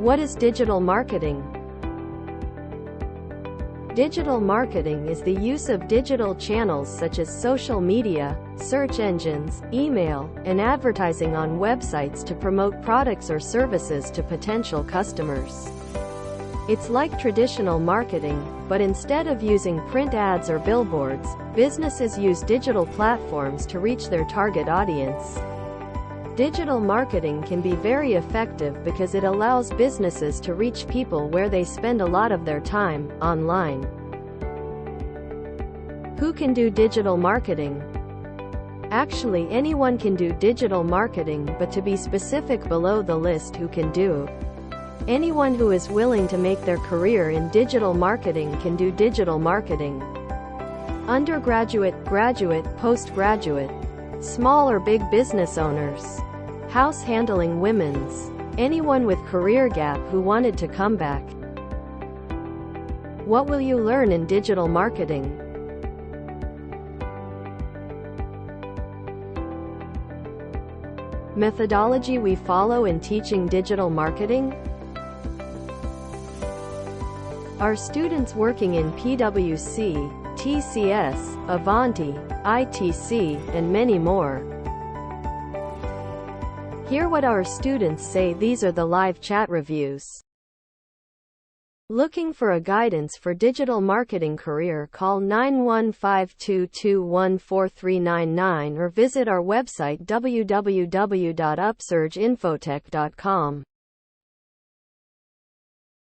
What is digital marketing? Digital marketing is the use of digital channels such as social media, search engines, email, and advertising on websites to promote products or services to potential customers. It's like traditional marketing, but instead of using print ads or billboards, businesses use digital platforms to reach their target audience. Digital marketing can be very effective because it allows businesses to reach people where they spend a lot of their time, online. Who can do digital marketing? Actually, anyone can do digital marketing, but to be specific below the list who can do. Anyone who is willing to make their career in digital marketing can do digital marketing. Undergraduate, graduate, postgraduate. Small or big business owners. House handling women's. Anyone with career gap who wanted to come back. What will you learn in digital marketing? Methodology we follow in teaching digital marketing? Our students working in PwC, TCS, Avanti, ITC, and many more. Hear what our students say. These are the live chat reviews. Looking for a guidance for digital marketing career? Call 91522143999 or visit our website www.upsurgeinfotech.com.